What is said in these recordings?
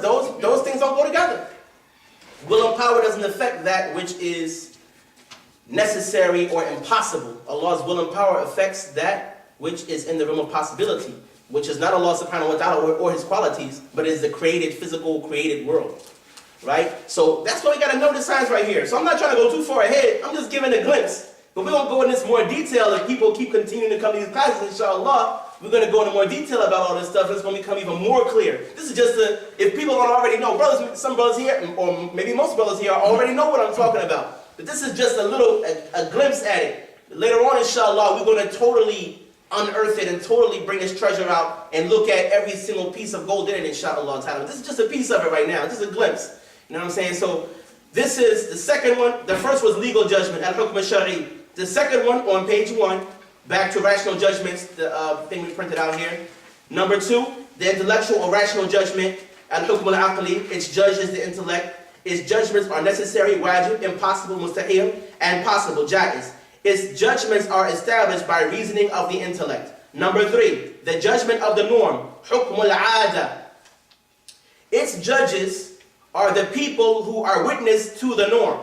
Those things don't go together. Will and power doesn't affect that which is necessary or impossible. Allah's will and power affects that which is in the realm of possibility, which is not Allah subhanahu wa ta'ala or His qualities, but is the created, physical, created world. Right? So that's why we got to know the signs right here. So I'm not trying to go too far ahead. I'm just giving a glimpse. But we're going to go in this more detail if people keep continuing to come to these classes, inshallah. We're going to go into more detail about all this stuff. It's going to become even more clear. This is just if people don't already know, some brothers here, or maybe most brothers here already know what I'm talking about. But this is just a glimpse at it. Later on, inshallah, we're going to totally unearth it and totally bring this treasure out and look at every single piece of gold in it, inshallah. This is just a piece of it right now. Just a glimpse. You know what I'm saying? So this is the second one. The first was legal judgment, al-hukm al-shari. The second one on page 1, back to rational judgments, the thing we printed out here. Number 2, the intellectual or rational judgment, al-hukm al-aqli. Its judges the intellect. Its judgments are necessary, wajib, impossible, mustahil, and possible, jaiz. Its judgments are established by reasoning of the intellect. Number 3, the judgment of the norm, hukm al-'ada. Its judges are the people who are witness to the norm.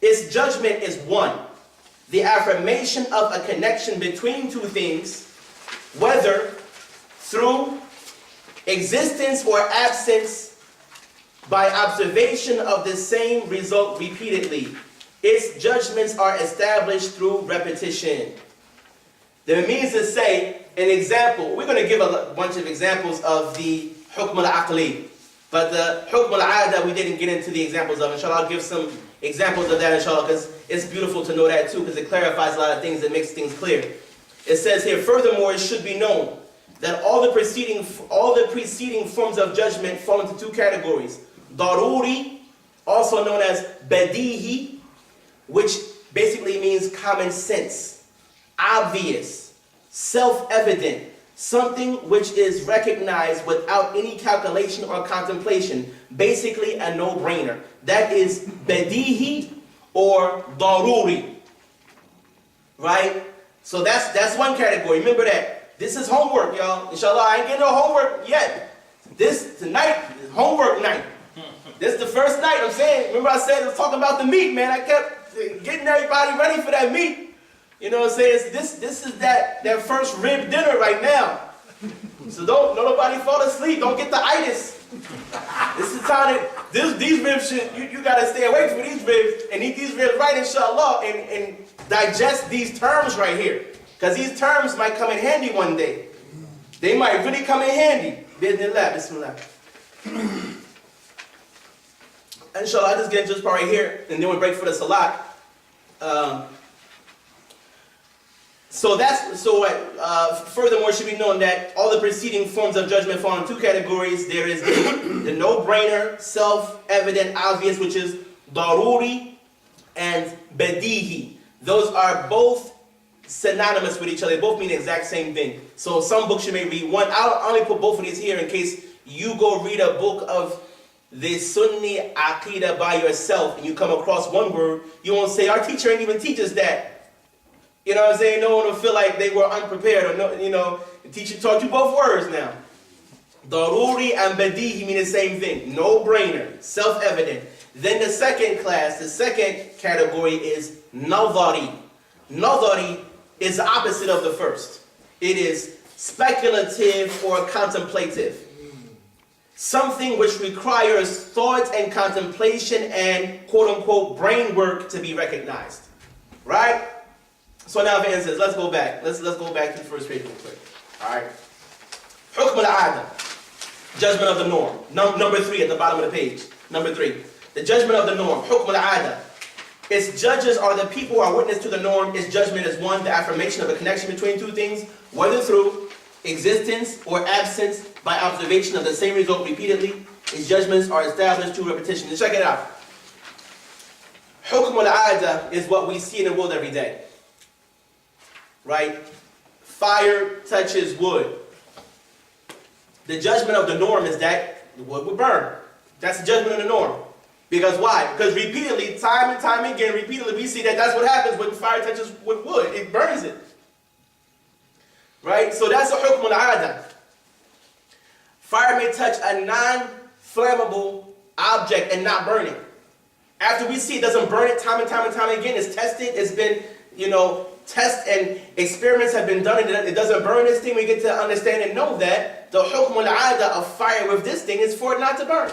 Its judgment is 1. The affirmation of a connection between two things, whether through existence or absence, by observation of the same result repeatedly. Its judgments are established through repetition. That means to say, an example, we're going to give a bunch of examples of the hukm al-aqli, but the hukm al-'ada we didn't get into the examples of. Inshallah, I'll give some examples of that, inshallah, because it's beautiful to know that too, because it clarifies a lot of things and makes things clear. It says here, furthermore, it should be known that all the preceding forms of judgment fall into 2 categories. Daruri, also known as badihi, which basically means common sense, obvious, self-evident, something which is recognized without any calculation or contemplation, basically a no-brainer. That is badihi or daruri. Right? So that's one category. Remember that. This is homework, y'all. Inshallah, I ain't getting no homework yet. Tonight is homework night. This is the first night, I'm saying. Remember I said I was talking about the meat, man. I kept getting everybody ready for that meat. You know what I'm saying? This is that first rib dinner right now. So don't nobody fall asleep. Don't get the itis. This is time that these ribs you gotta stay away from these ribs and eat these ribs right, inshallah, and digest these terms right here. Because these terms might come in handy one day. They might really come in handy. Bismillah. Inshallah, I just get into this part right here, and then we break for the salat. Furthermore, it should be known that all the preceding forms of judgment fall in 2 categories. There is the no-brainer, self-evident, obvious, which is daruri and badihi. Those are both synonymous with each other. They both mean the exact same thing. So some books you may read one. I'll only put both of these here in case you go read a book of the Sunni Aqeedah by yourself and you come across one word, you won't say, our teacher ain't even teach us that. You know what I'm saying? No one will feel like they were unprepared, or no, you know, the teacher taught you both words now. Daruri and badihi mean the same thing. No-brainer, self-evident. Then the second category is nadari. Nadari is the opposite of the first. It is speculative or contemplative. Something which requires thought and contemplation and quote-unquote brain work to be recognized. Right? So now, for instance, let's go back. Let's go back to the first page real quick. All right. Hukm al-'ada, judgment of the norm. Number 3 at the bottom of the page. Number 3, the judgment of the norm. Hukm al-'ada. Its judges are the people who are witness to the norm. Its judgment is 1, the affirmation of a connection between 2 things, whether through existence or absence, by observation of the same result repeatedly. Its judgments are established through repetition. And check it out. Hukm al-'ada is what we see in the world every day. Right? Fire touches wood. The judgment of the norm is that the wood would burn. That's the judgment of the norm. Because why? Because repeatedly, time and time again, we see that that's what happens when fire touches with wood. It burns it. Right? So that's a hukm al-'ada. Fire may touch a flammable object and not burn it. After we see it doesn't burn it time and time and time again, it's tested, it's been, tests and experiments have been done, and it doesn't burn this thing, we get to understand and know that the hukm al-'ada of fire with this thing is for it not to burn.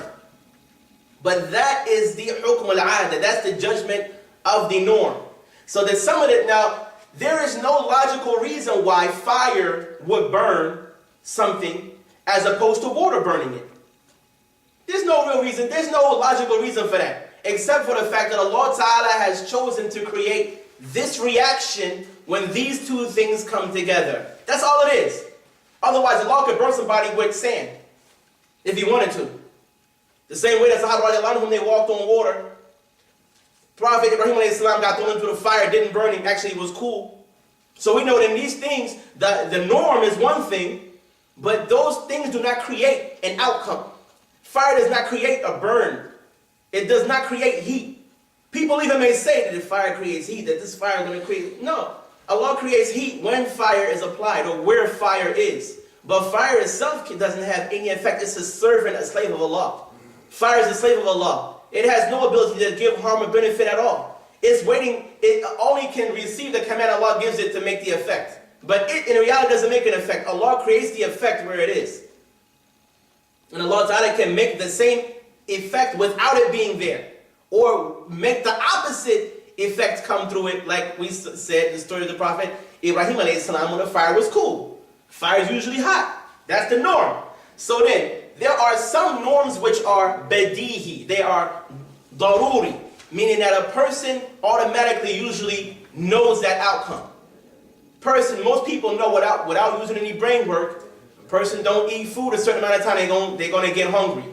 But that is the hukm al-'ada, that's the judgment of the norm. So that some of it, now, there is no logical reason why fire would burn something as opposed to water burning it. There's no real reason, there's no logical reason for that. Except for the fact that Allah Ta'ala has chosen to create this reaction when these two things come together. That's all it is. Otherwise, Allah could burn somebody with sand if He wanted to. The same way that Sahaba, when they walked on water, Prophet Ibrahim got thrown into the fire, didn't burn him, actually it was cool. So we know that in these things, the norm is one thing, but those things do not create an outcome. Fire does not create a burn. It does not create heat. People even may say that if fire creates heat, that this fire is going to create. No. Allah creates heat when fire is applied or where fire is. But fire itself doesn't have any effect. It's a servant, a slave of Allah. Fire is a slave of Allah. It has no ability to give harm or benefit at all. It's waiting. It only can receive the command Allah gives it to make the effect. But it in reality doesn't make an effect. Allah creates the effect where it is. And Allah Ta'ala can make the same effect without it being there, or make the opposite effect come through it, like we said in the story of the Prophet Ibrahim alayhi salam when the fire was cool. Fire is usually hot. That's the norm. So then, there are some norms which are badihi. They are daruri, meaning that a person automatically usually knows that outcome. Most people know without using any brain work, a person don't eat food a certain amount of time, they're going to get hungry.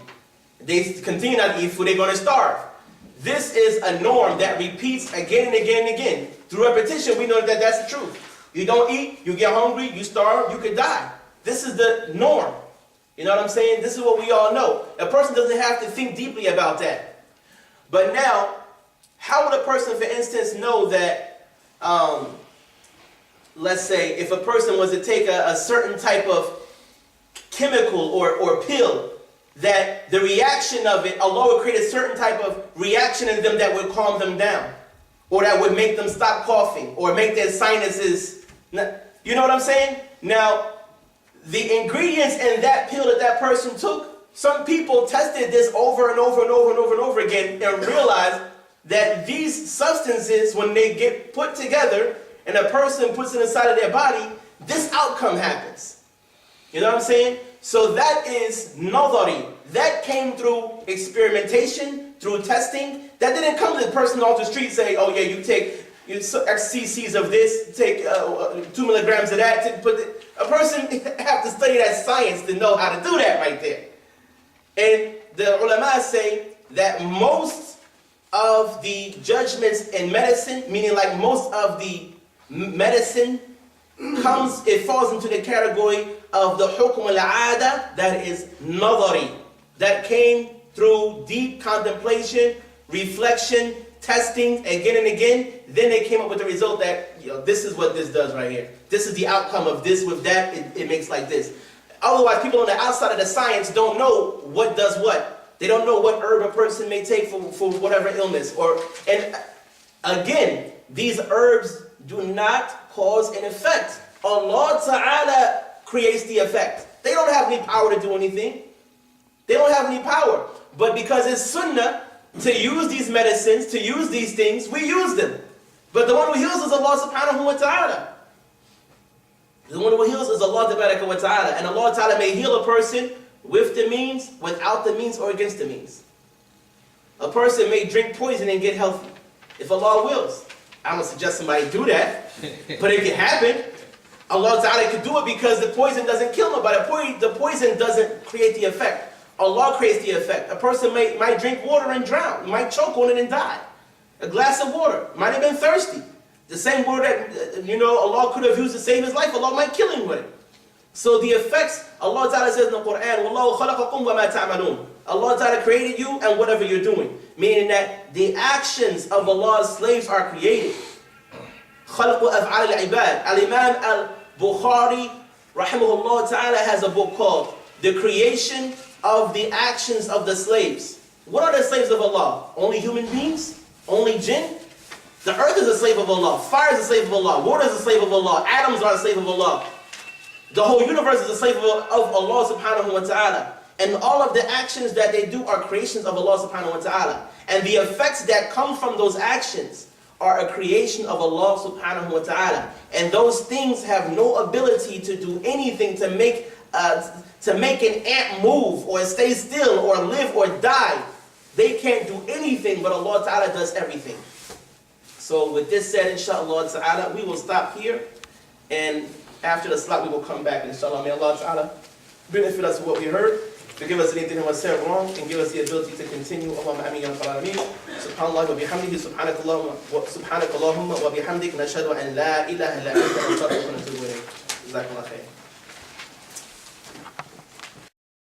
They continue not to eat food, they're going to starve. This is a norm that repeats again and again and again. Through repetition, we know that that's the truth. You don't eat, you get hungry, you starve, you could die. This is the norm. You know what I'm saying? This is what we all know. A person doesn't have to think deeply about that. But now, how would a person, for instance, know that, let's say, if a person was to take a certain type of chemical or pill, that the reaction of it, Allah would create a certain type of reaction in them that would calm them down, or that would make them stop coughing, or make their sinuses, you know what I'm saying? Now, the ingredients in that pill that person took, some people tested this over and over and over and over and over again and realized that these substances, when they get put together and a person puts it inside of their body, this outcome happens. You know what I'm saying? So that is nadari. That came through experimentation, through testing. That didn't come to the person off the street saying, oh yeah, you take X cc's of this, take 2 milligrams of that. A person have to study that science to know how to do that right there. And the ulama say that most of the judgments in medicine, meaning like most of the medicine, it falls into the category of the hukm al-'ada, that is nadari, that came through deep contemplation, reflection, testing again and again. Then they came up with the result that, this is what this does right here. This is the outcome of this with that, it makes like this. Otherwise, people on the outside of the science don't know what does what. They don't know what herb a person may take for whatever illness. And again, these herbs do not cause an effect. Allah Ta'ala creates the effect. They don't have any power to do anything. They don't have any power. But because it's sunnah to use these medicines, to use these things, we use them. But the one who heals is Allah Subhanahu wa Ta'ala. The one who heals is Allah wa Ta'ala. And Allah Ta'ala may heal a person with the means, without the means, or against the means. A person may drink poison and get healthy, if Allah wills. I don't suggest somebody do that, but it can happen. Allah Ta'ala can do it because the poison doesn't kill nobody. The poison doesn't create the effect. Allah creates the effect. A person might drink water and drown, might choke on it and die. A glass of water, might have been thirsty. The same water that, Allah could have used to save his life, Allah might kill him with it. So the effects, Allah Ta'ala says in the Quran, وَاللَّهُ خَلَقَكُمْ وَمَا تَعْمَلُونَ. Allah Ta'ala created you and whatever you're doing. Meaning that the actions of Allah's slaves are created. خَلَقُ أَفْعَالِ الْعِبَادِ. Al-Imam al-Bukhari, rahimahullah ta'ala, has a book called The Creation of the actions of the slaves. What are the slaves of Allah? Only human beings? Only jinn? The earth is a slave of Allah. Fire is a slave of Allah. Water is a slave of Allah. Atoms are a slave of Allah. The whole universe is a slave of Allah subhanahu wa ta'ala. And all of the actions that they do are creations of Allah subhanahu wa ta'ala. And the effects that come from those actions are a creation of Allah subhanahu wa ta'ala. And those things have no ability to do anything to make an ant move or stay still or live or die. They can't do anything, but Allah ta'ala does everything. So with this said, inshallah ta'ala, we will stop here. And after the salat, we will come back. Inshallah, may Allah ta'ala benefit us with what we heard, forgive us anything that was said wrong, and give us the ability to continue. Allahumma ameen ya rabbal alameen. Subhanallah wa bihamdihi, subhanakallahumma wa bihamdik, nashhadu an la ilaha illa anta, nastaghfiruka wa natubu ilayk. Jazakallah khair.